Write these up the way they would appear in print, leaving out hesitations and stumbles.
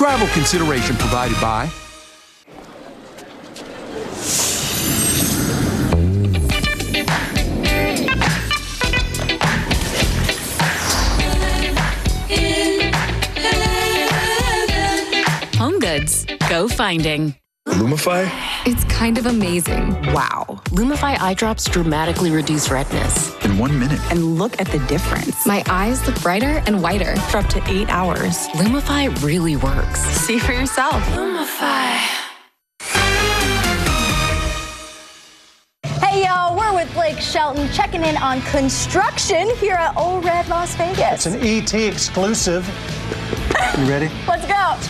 Travel consideration provided by Home Goods. Go finding. Lumify? It's kind of amazing. Wow. Lumify eye drops dramatically reduce redness. In 1 minute. And look at the difference. My eyes look brighter and whiter for up to 8 hours. Lumify really works. See for yourself. Lumify. Hey y'all, we're with Blake Shelton checking in on construction here at Old Red Las Vegas. It's an ET exclusive. You ready? Let's go. Let's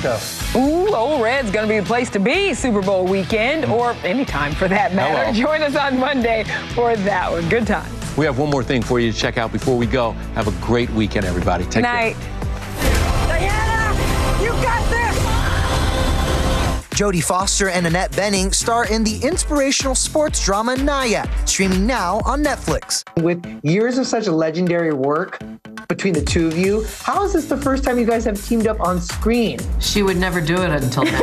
go. Ooh, Old Red's going to be the place to be Super Bowl weekend, or anytime for that matter. Hello. Join us on Monday for that one. Good times. We have one more thing for you to check out before we go. Have a great weekend, everybody. Take Night. care. Diana, you got this. Jodie Foster and Annette Bening star in the inspirational sports drama Naya, streaming now on Netflix. With years of such legendary work between the two of you, how is this the first time you guys have teamed up on screen? She would never do it until now.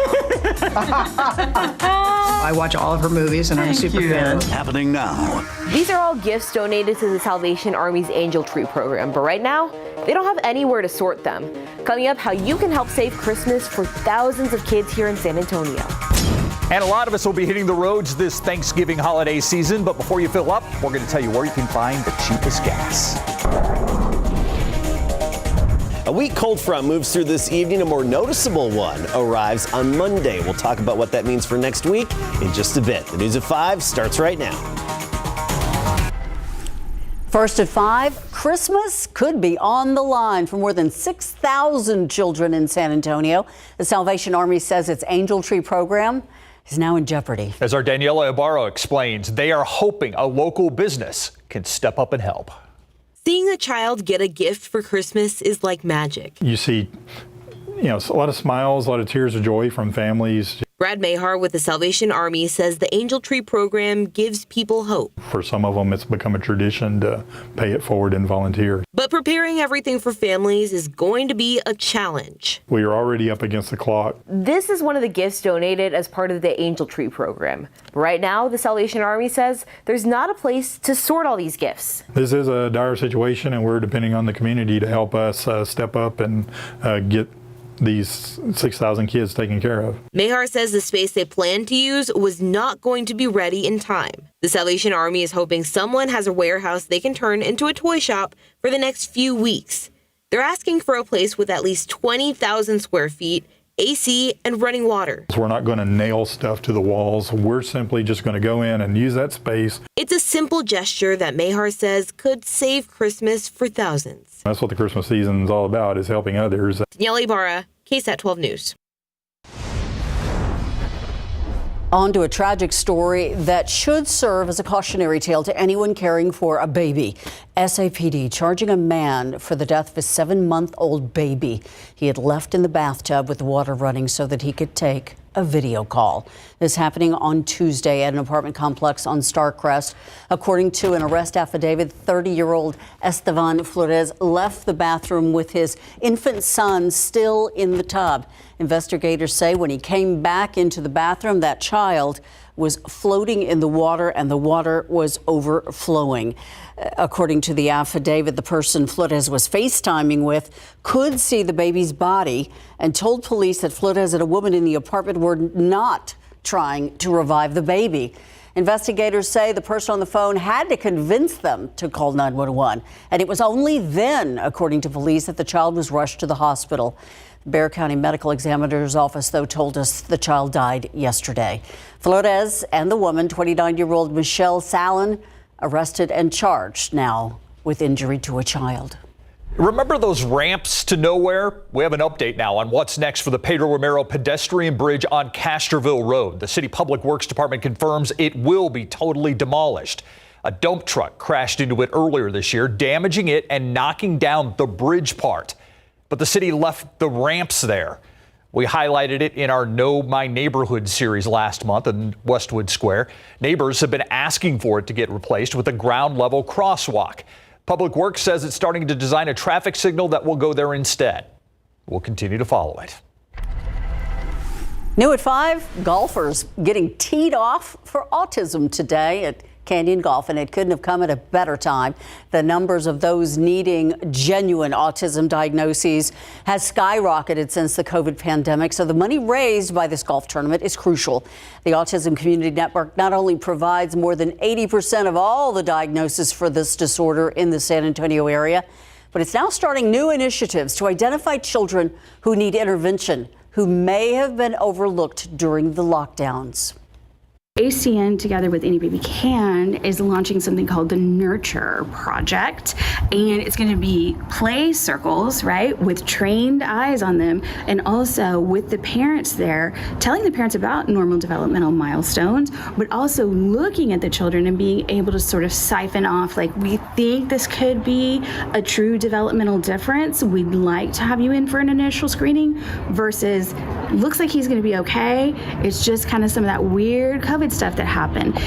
I watch all of her movies and I'm a super fan. Happening now. These are all gifts donated to the Salvation Army's Angel Tree program, but right now, they don't have anywhere to sort them. Coming up, how you can help save Christmas for thousands of kids here in San Antonio. And a lot of us will be hitting the roads this Thanksgiving holiday season, but before you fill up, we're going to tell you where you can find the cheapest gas. A weak cold front moves through this evening. A more noticeable one arrives on Monday. We'll talk about what that means for next week in just a bit. The News at 5 starts right now. First at 5, Christmas could be on the line for more than 6,000 children in San Antonio. The Salvation Army says its Angel Tree program is now in jeopardy. As our Daniela Ibarra explains, they are hoping a local business can step up and help. Seeing a child get a gift for Christmas is like magic. You see, a lot of smiles, a lot of tears of joy from families. Brad Mahar with the Salvation Army says the Angel Tree program gives people hope. For some of them, it's become a tradition to pay it forward and volunteer. But preparing everything for families is going to be a challenge. We are already up against the clock. This is one of the gifts donated as part of the Angel Tree program. Right now, the Salvation Army says there's not a place to sort all these gifts. This is a dire situation, and we're depending on the community to help us step up and get these 6,000 kids taken care of. Mahar says the space they planned to use was not going to be ready in time. The Salvation Army is hoping someone has a warehouse they can turn into a toy shop for the next few weeks. They're asking for a place with at least 20,000 square feet, AC, and running water. We're not going to nail stuff to the walls. We're simply just going to go in and use that space. It's a simple gesture that Mahar says could save Christmas for thousands. That's what the Christmas season is all about, is helping others. Daniela Ibarra, KSAT 12 News. On to a tragic story that should serve as a cautionary tale to anyone caring for a baby. SAPD charging a man for the death of a 7-month-old baby. He had left in the bathtub with the water running so that he could take a video call. This happening on Tuesday at an apartment complex on Starcrest. According to an arrest affidavit, 30-year-old Estevan Flores left the bathroom with his infant son still in the tub. Investigators say when he came back into the bathroom, that child was floating in the water and the water was overflowing. According to the affidavit, the person Flores was FaceTiming with could see the baby's body and told police that Flores and a woman in the apartment were not trying to revive the baby. Investigators say the person on the phone had to convince them to call 911. And it was only then, according to police, that the child was rushed to the hospital. The Bexar County Medical Examiner's Office, though, told us the child died yesterday. Flores and the woman, 29-year-old Michelle Sallin, arrested and charged now with injury to a child. Remember those ramps to nowhere? We have an update now on what's next for the Pedro Romero pedestrian bridge on Castroville Road. The City Public Works Department confirms it will be totally demolished. A dump truck crashed into it earlier this year, damaging it and knocking down the bridge part. But the city left the ramps there. We highlighted it in our Know My Neighborhood series last month in Westwood Square. Neighbors have been asking for it to get replaced with a ground level crosswalk. Public Works says it's starting to design a traffic signal that will go there instead. We'll continue to follow it. New at 5, golfers getting teed off for autism today at Canyon Golf, and it couldn't have come at a better time. The numbers of those needing genuine autism diagnoses has skyrocketed since the COVID pandemic, so the money raised by this golf tournament is crucial. The Autism Community Network not only provides more than 80% of all the diagnoses for this disorder in the San Antonio area, but it's now starting new initiatives to identify children who need intervention, who may have been overlooked during the lockdowns. ACN, together with Any Baby Can, is launching something called the Nurture Project, and it's going to be play circles, right, with trained eyes on them, and also with the parents there, telling the parents about normal developmental milestones, but also looking at the children and being able to sort of siphon off, like, we think this could be a true developmental difference. We'd like to have you in for an initial screening, versus looks like he's going to be okay. It's just kind of some of that weird COVID stuff that happened.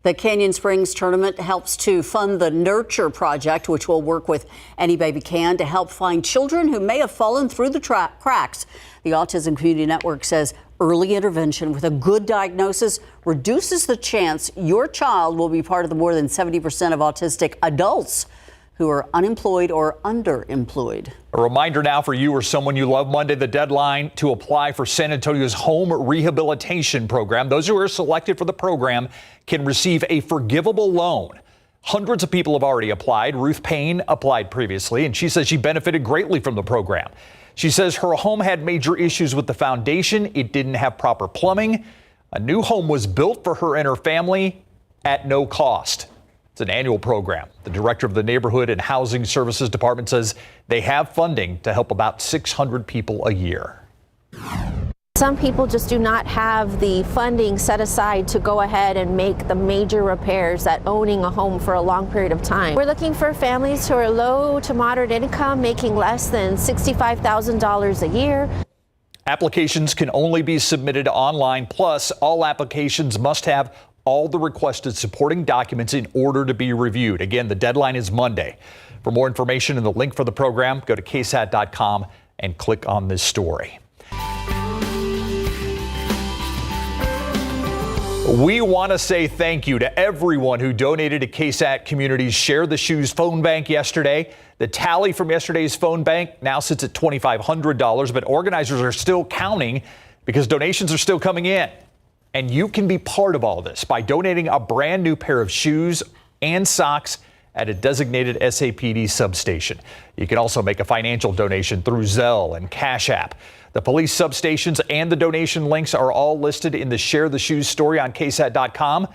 The Canyon Springs tournament helps to fund the Nurture Project, which will work with Any Baby Can to help find children who may have fallen through the cracks. The Autism Community Network says early intervention with a good diagnosis reduces the chance your child will be part of the more than 70% of autistic adults who are unemployed or underemployed. A reminder now for you or someone you love. Monday, the deadline to apply for San Antonio's home rehabilitation program. Those who are selected for the program can receive a forgivable loan. Hundreds of people have already applied. Ruth Payne applied previously, and she says she benefited greatly from the program. She says her home had major issues with the foundation. It didn't have proper plumbing. A new home was built for her and her family at no cost. It's an annual program. The director of the Neighborhood and Housing Services Department says they have funding to help about 600 people a year. Some people just do not have the funding set aside to go ahead and make the major repairs that owning a home for a long period of time. We're looking for families who are low to moderate income, making less than $65,000 a year. Applications can only be submitted online. Plus, all applications must have all the requested supporting documents in order to be reviewed. Again, the deadline is Monday. For more information and the link for the program, go to KSAT.com and click on this story. We want to say thank you to everyone who donated to KSAT Community's Share the Shoes phone bank yesterday. The tally from yesterday's phone bank now sits at $2,500, but organizers are still counting because donations are still coming in. And you can be part of all this by donating a brand new pair of shoes and socks at a designated SAPD substation. You can also make a financial donation through Zelle and Cash App. The police substations and the donation links are all listed in the Share the Shoes story on KSAT.com.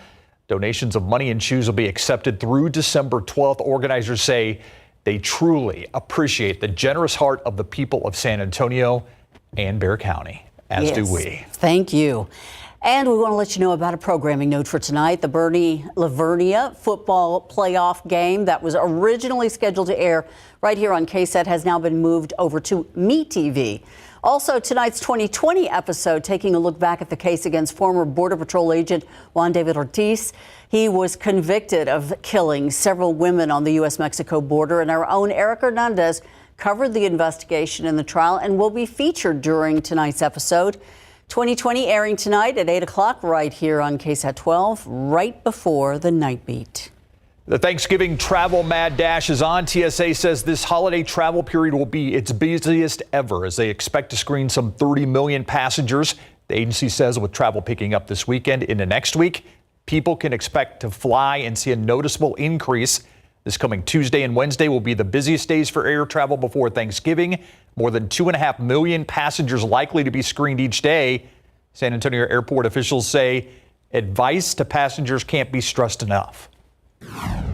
Donations of money and shoes will be accepted through December 12th. Organizers say they truly appreciate the generous heart of the people of San Antonio and Bexar County, as do we. Thank you. And we want to let you know about a programming note for tonight. The Bernie Lavernia football playoff game that was originally scheduled to air right here on KSAT has now been moved over to MeTV. Also, tonight's 2020 episode, taking a look back at the case against former Border Patrol agent Juan David Ortiz. He was convicted of killing several women on the U.S.-Mexico border, and our own Eric Hernandez covered the investigation in the trial and will be featured during tonight's episode. 2020 airing tonight at 8 o'clock right here on KSAT 12, right before the night beat. The Thanksgiving travel mad dash is on. TSA says this holiday travel period will be its busiest ever as they expect to screen some 30 million passengers. The agency says with travel picking up this weekend into next week, people can expect to fly and see a noticeable increase. This coming Tuesday and Wednesday will be the busiest days for air travel before Thanksgiving. More than 2.5 million passengers likely to be screened each day. San Antonio airport officials say advice to passengers can't be stressed enough.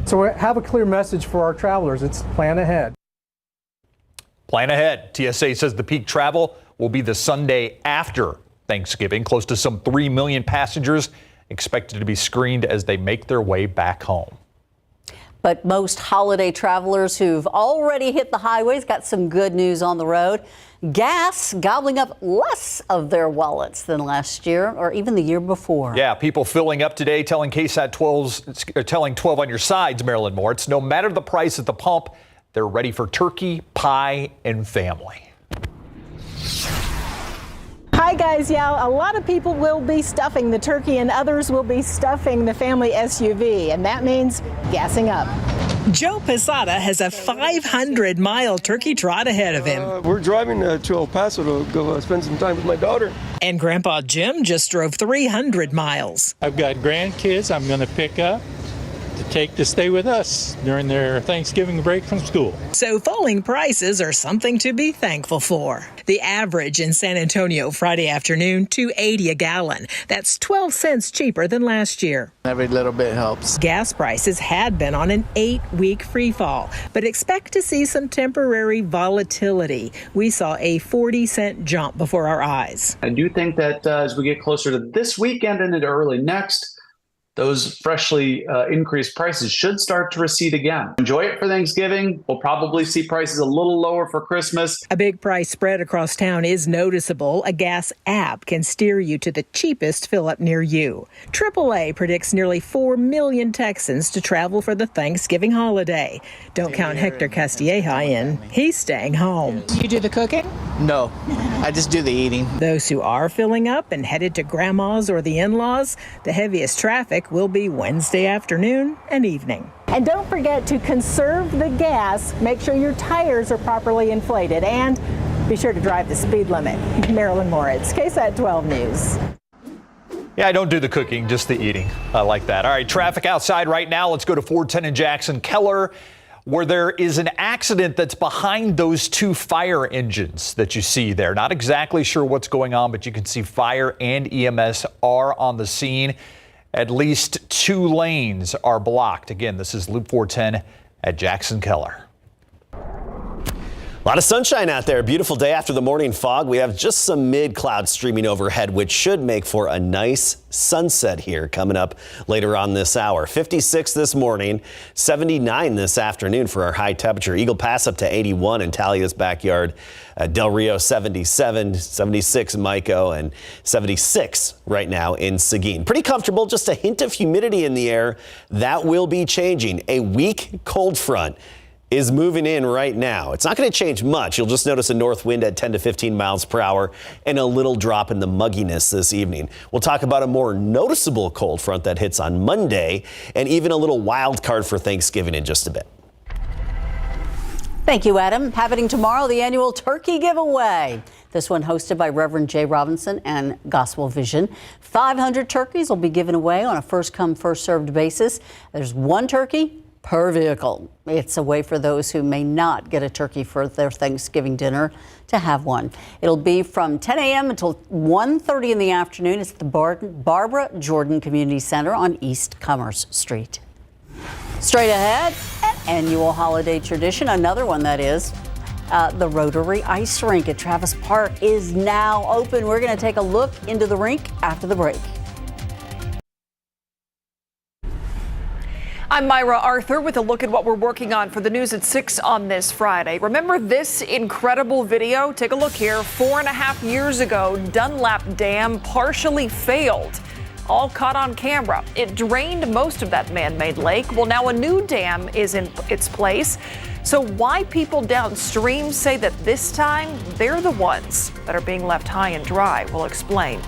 So we have a clear message for our travelers. It's plan ahead. Plan ahead. TSA says the peak travel will be the Sunday after Thanksgiving. Close to some 3 million passengers expected to be screened as they make their way back home. But most holiday travelers who've already hit the highways got some good news on the road. Gas gobbling up less of their wallets than last year or even the year before. Yeah, people filling up today, telling KSAT 12 on your sides, Marilyn Moritz. No matter the price at the pump, they're ready for turkey, pie, and family. Hi Hi guys, yeah, a lot of people will be stuffing the turkey and others will be stuffing the family SUV, and that means gassing up. Joe Posada has a 500-mile turkey trot ahead of him. We're driving to El Paso to go spend some time with my daughter. And Grandpa Jim just drove 300 miles. I've got grandkids I'm going to pick up to stay with us during their Thanksgiving break from school. So falling prices are something to be thankful for. The average in San Antonio Friday afternoon, $2.80 a gallon. That's 12 cents cheaper than last year. Every little bit helps. Gas prices had been on an 8-week free fall, but expect to see some temporary volatility. We saw a 40-cent jump before our eyes. I do think that as we get closer to this weekend and into early next, those freshly increased prices should start to recede again. Enjoy it for Thanksgiving. We'll probably see prices a little lower for Christmas. A big price spread across town is noticeable. A gas app can steer you to the cheapest fill-up near you. AAA predicts nearly 4 million Texans to travel for the Thanksgiving holiday. Don't count Hector Castilleja in. He's staying home. You do the cooking? No, I just do the eating. Those who are filling up and headed to grandma's or the in-laws, the heaviest traffic will be Wednesday afternoon and evening. And don't forget to conserve the gas. Make sure your tires are properly inflated and be sure to drive the speed limit. Marilyn Moritz, KSAT 12 News. Yeah, I don't do the cooking, just the eating. I like that. All right, traffic outside right now. Let's go to 410 and Jackson Keller, where there is an accident that's behind those 2 fire engines that you see there. Not exactly sure what's going on, but you can see fire and EMS are on the scene. At least 2 lanes are blocked. Again, this is Loop 410 at Jackson Keller. A lot of sunshine out there. Beautiful day after the morning fog. We have just some mid-cloud streaming overhead, which should make for a nice sunset here coming up later on this hour. 56 this morning, 79 this afternoon for our high temperature. Eagle Pass up to 81 in Talia's backyard. Del Rio 77, 76 in Mico, and 76 right now in Seguin. Pretty comfortable, just a hint of humidity in the air. That will be changing. A weak cold front is moving in right now. It's not going to change much. You'll just notice a north wind at 10 to 15 miles per hour and a little drop in the mugginess this evening. We'll talk about a more noticeable cold front that hits on Monday and even a little wild card for Thanksgiving in just a bit. Thank you, Adam. Happening tomorrow, the annual turkey giveaway. This one hosted by Reverend Jay Robinson and Gospel Vision. 500 turkeys will be given away on a first-come, first-served basis. There's 1 turkey per vehicle. It's a way for those who may not get a turkey for their Thanksgiving dinner to have one. It'll be from 10 a.m. until 1:30 in the afternoon. It's at the Barbara Jordan Community Center on East Commerce Street. Straight ahead, an annual holiday tradition, another one that is. The Rotary Ice Rink at Travis Park is now open. We're going to take a look into the rink after the break. I'm Myra Arthur with a look at what we're working on for the News at 6 on this Friday. Remember this incredible video? Take a look here. 4.5 years ago, Dunlap Dam partially failed. All caught on camera. It drained most of that man-made lake. Well, now a new dam is in its place. So why people downstream say that this time they're the ones that are being left high and dry, we'll explain.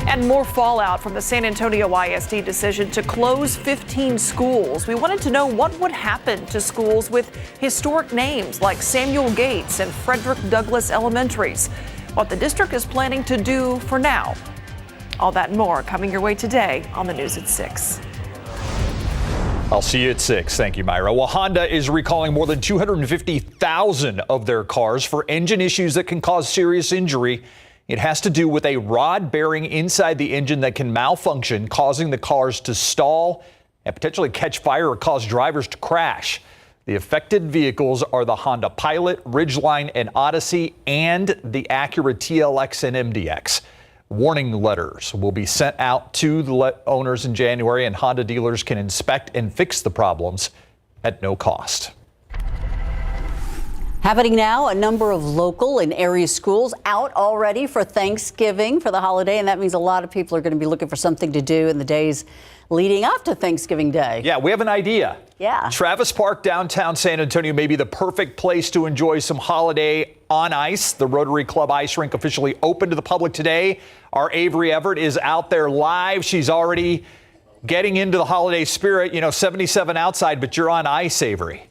And more fallout from the San Antonio ISD decision to close 15 schools. We wanted to know what would happen to schools with historic names like Samuel Gates and Frederick Douglass Elementaries. What the district is planning to do for now. All that and more coming your way today on the News at 6. I'll see you at 6. Thank you, Myra. Well, Honda is recalling more than 250,000 of their cars for engine issues that can cause serious injury. It has to do with a rod bearing inside the engine that can malfunction, causing the cars to stall and potentially catch fire or cause drivers to crash. The affected vehicles are the Honda Pilot, Ridgeline, and Odyssey, and the Acura TLX and MDX. Warning letters will be sent out to the owners in January, and Honda dealers can inspect and fix the problems at no cost. Happening now, a number of local and area schools out already for Thanksgiving for the holiday, and that means a lot of people are going to be looking for something to do in the days leading up to Thanksgiving Day. Yeah, we have an idea. Yeah. Travis Park, downtown San Antonio, may be the perfect place to enjoy some holiday on ice. The Rotary Club ice rink officially opened to the public today. Our Avery Everett is out there live. She's already getting into the holiday spirit. 77 outside, but you're on ice, Avery.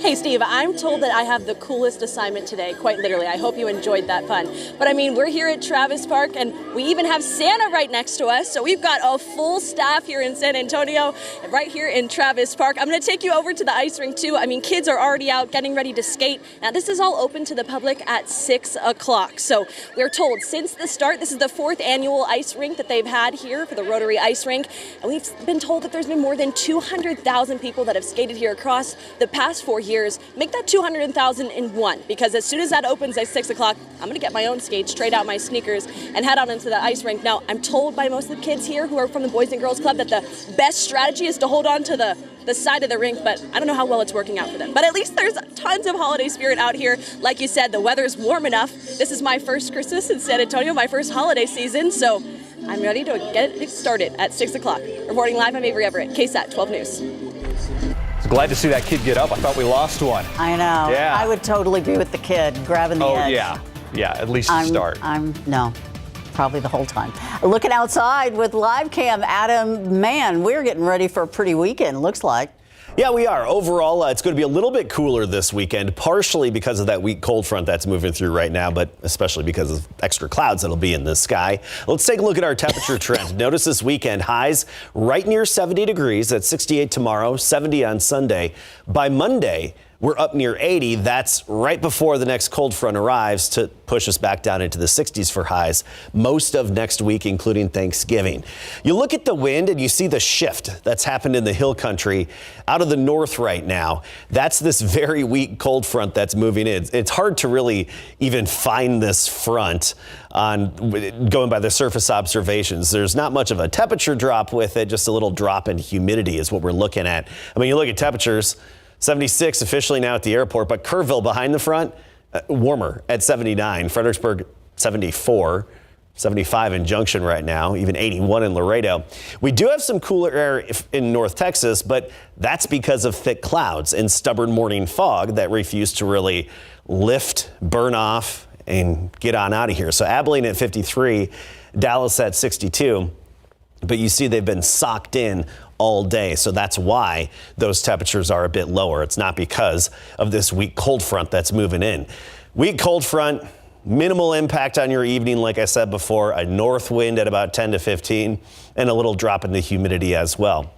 Hey, Steve, I'm told that I have the coolest assignment today, quite literally. I hope you enjoyed that fun. But I mean, we're here at Travis Park, and we even have Santa right next to us. So we've got a full staff here in San Antonio, right here in Travis Park. I'm going to take you over to the ice rink, too. I mean, kids are already out getting ready to skate. Now, this is all open to the public at 6 o'clock. So we're told since the start, this is the 4th annual ice rink that they've had here for the Rotary Ice Rink. And we've been told that there's been more than 200,000 people that have skated here across the past 4 years. Make that 200,001, because as soon as that opens at 6 o'clock, I'm going to get my own skates, trade out my sneakers, and head on into the ice rink. Now, I'm told by most of the kids here who are from the Boys and Girls Club that the best strategy is to hold on to the side of the rink, but I don't know how well it's working out for them. But at least there's tons of holiday spirit out here. Like you said, the weather's warm enough. This is my first Christmas in San Antonio, my first holiday season, so I'm ready to get it started at 6 o'clock. Reporting live, I'm Avery Everett, KSAT 12 News. Glad to see that kid get up. I thought we lost one. I know. Yeah. I would totally be with the kid, grabbing the edge. Yeah, at least to start. No, probably the whole time. Looking outside with live cam, Adam, man, we're getting ready for a pretty weekend, looks like. Yeah, we are. Overall, it's going to be a little bit cooler this weekend, partially because of that weak cold front that's moving through right now, but especially because of extra clouds that'll be in the sky. Let's take a look at our temperature trend. Notice this weekend, highs right near 70 degrees at 68 tomorrow, 70 on Sunday. By Monday, we're up near 80. That's right before the next cold front arrives to push us back down into the 60s for highs most of next week, including Thanksgiving. You look at the wind and you see the shift that's happened in the hill country out of the north right now. That's this very weak cold front that's moving in. It's hard to really even find this front on going by the surface observations. There's not much of a temperature drop with it, just a little drop in humidity is what we're looking at. I mean, you look at temperatures, 76 officially now at the airport, but Kerrville behind the front, warmer at 79. Fredericksburg, 74. 75 in Junction right now, even 81 in Laredo. We do have some cooler air in North Texas, but that's because of thick clouds and stubborn morning fog that refuse to really lift, burn off, and get on out of here. So Abilene at 53, Dallas at 62. But you see they've been socked in all day. So that's why those temperatures are a bit lower. It's not because of this weak cold front that's moving in. Weak cold front, minimal impact on your evening. Like I said before, a north wind at about 10 to 15 and a little drop in the humidity as well.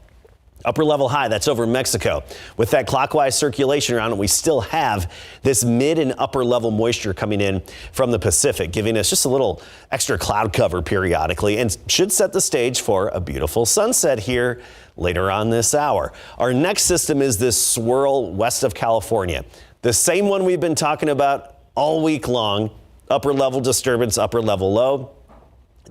Upper level high, that's over Mexico. With that clockwise circulation around it, we still have this mid and upper level moisture coming in from the Pacific, giving us just a little extra cloud cover periodically and should set the stage for a beautiful sunset here later on this hour. Our next system is this swirl west of California, the same one we've been talking about all week long. Upper level disturbance, upper level low.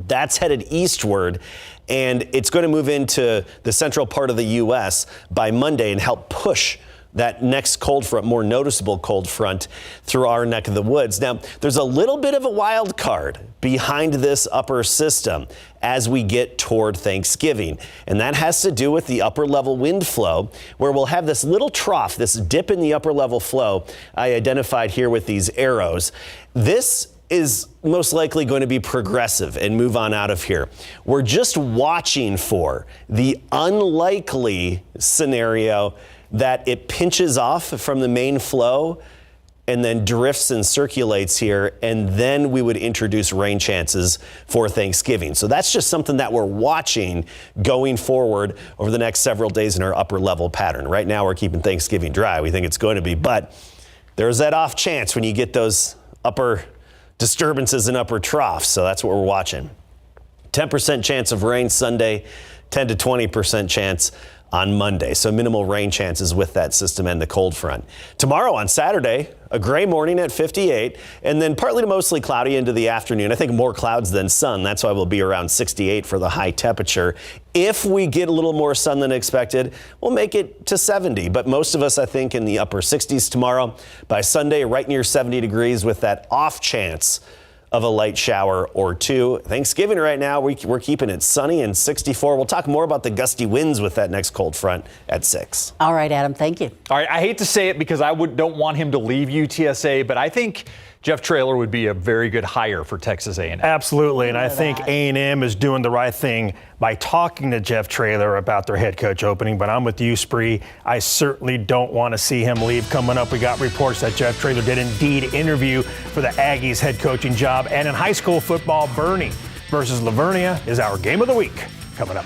That's headed eastward, and it's going to move into the central part of the U.S. by Monday and help push that next cold front, more noticeable cold front, through our neck of the woods. Now, there's a little bit of a wild card behind this upper system as we get toward Thanksgiving, and that has to do with the upper level wind flow, where we'll have this little trough, this dip in the upper level flow I identified here with these arrows. This is most likely going to be progressive and move on out of here. We're just watching for the unlikely scenario that it pinches off from the main flow and then drifts and circulates here, and then we would introduce rain chances for Thanksgiving. So that's just something that we're watching going forward over the next several days in our upper level pattern. Right now we're keeping Thanksgiving dry. We think it's going to be, but there's that off chance when you get those upper disturbances and upper troughs. So that's what we're watching. 10% chance of rain Sunday, 10 to 20% chance on Monday. So minimal rain chances with that system and the cold front. Tomorrow on Saturday, a gray morning at 58, and then partly to mostly cloudy into the afternoon. I think more clouds than sun. That's why we'll be around 68 for the high temperature. If we get a little more sun than expected, we'll make it to 70. But most of us, I think, in the upper 60s tomorrow. By Sunday, right near 70 degrees with that off chance of a light shower or two. Thanksgiving right now, we're keeping it sunny and 64. We'll talk more about the gusty winds with that next cold front at 6. All right, Adam, thank you. All right, I hate to say it because I don't want him to leave UTSA, but I think Jeff Traylor would be a very good hire for Texas A&M. Absolutely, and I think A&M is doing the right thing by talking to Jeff Traylor about their head coach opening, but I'm with you, Spree. I certainly don't want to see him leave. Coming up, we got reports that Jeff Traylor did indeed interview for the Aggies head coaching job. And in high school football, Bernie versus Lavernia is our game of the week coming up.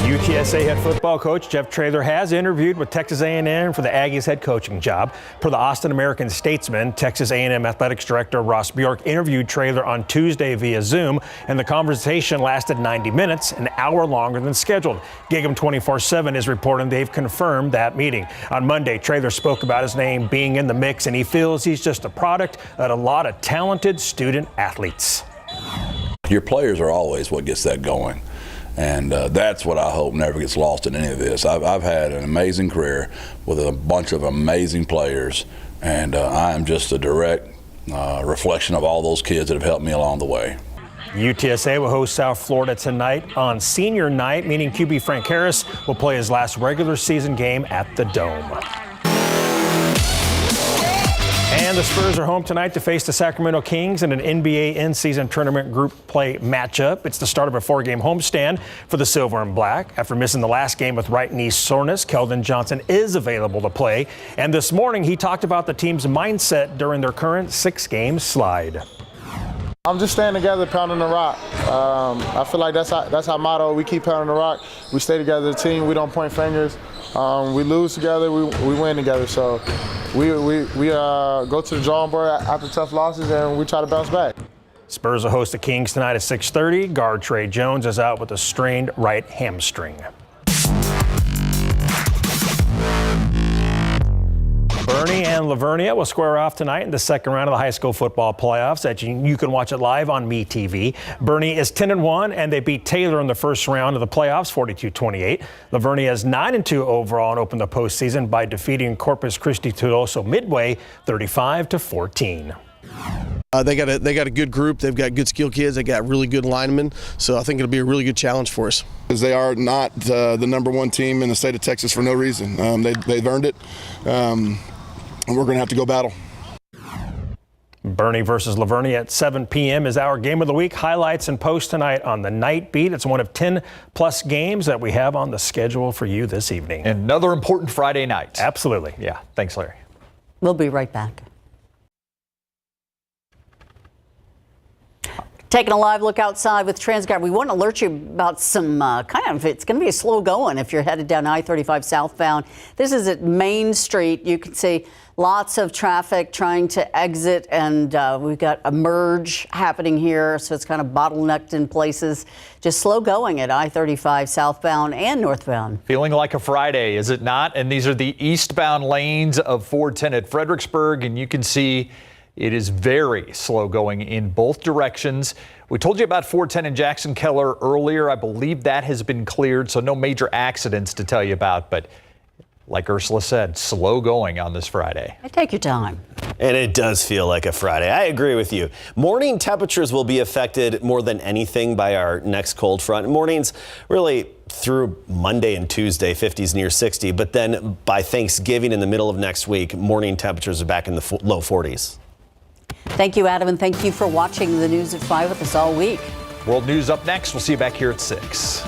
UTSA head football coach Jeff Traylor has interviewed with Texas A&M for the Aggies head coaching job. Per the Austin American-Statesman, Texas A&M athletics director Ross Bjork interviewed Traylor on Tuesday via Zoom, and the conversation lasted 90 minutes, an hour longer than scheduled. Gig'em 24/7 is reporting they've confirmed that meeting. On Monday, Traylor spoke about his name being in the mix, and he feels he's just a product of a lot of talented student athletes. Your players are always what gets that going. And that's what I hope never gets lost in any of this. I've had an amazing career with a bunch of amazing players, and I am just a direct reflection of all those kids that have helped me along the way. UTSA will host South Florida tonight on senior night, meaning QB Frank Harris will play his last regular season game at the Dome. And the Spurs are home tonight to face the Sacramento Kings in an NBA in-season tournament group play matchup. It's the start of a 4-game homestand for the Silver and Black. After missing the last game with right knee soreness, Keldon Johnson is available to play. And this morning, he talked about the team's mindset during their current 6-game slide. I'm just staying together, pounding the rock. I feel like that's our motto. We keep pounding the rock. We stay together as a team. We don't point fingers. We lose together. We win together. So we go to the drawing board after tough losses, and we try to bounce back. Spurs will host the Kings tonight at 6:30. Guard Trey Jones is out with a strained right hamstring. Bernie and Lavernia will square off tonight in the second round of the high school football playoffs. That you can watch it live on MeTV. Bernie is 10-1, and they beat Taylor in the first round of the playoffs, 42-28. Lavernia is 9-2 overall and opened the postseason by defeating Corpus Christi Tuloso Midway, 35-14. They got a good group. They've got good skilled kids. They got really good linemen. So I think it'll be a really good challenge for us. Because they are not the #1 team in the state of Texas for no reason. They've earned it. And we're going to have to go battle. Bernie versus Lavernia at 7 p.m. is our game of the week. Highlights and posts tonight on the Night Beat. It's one of 10+ games that we have on the schedule for you this evening. And another important Friday night. Absolutely. Yeah. Thanks, Larry. We'll be right back. Taking a live look outside with TransGuide. We want to alert you about some it's going to be a slow going if you're headed down I-35 southbound. This is at Main Street. You can see lots of traffic trying to exit, and we've got a merge happening here, so it's kind of bottlenecked in places. Just slow going at I-35 southbound and northbound. Feeling like a Friday, is it not? And these are the eastbound lanes of 410 at Fredericksburg, and you can see it is very slow going in both directions. We told you about 410 in Jackson Keller earlier. I believe that has been cleared, so no major accidents to tell you about. But like Ursula said, slow going on this Friday. Take your time. And it does feel like a Friday. I agree with you. Morning temperatures will be affected more than anything by our next cold front. Mornings really through Monday and Tuesday, 50s near 60. But then by Thanksgiving in the middle of next week, morning temperatures are back in the low 40s. Thank you, Adam, and thank you for watching the News at 5 with us all week. World News up next. We'll see you back here at 6.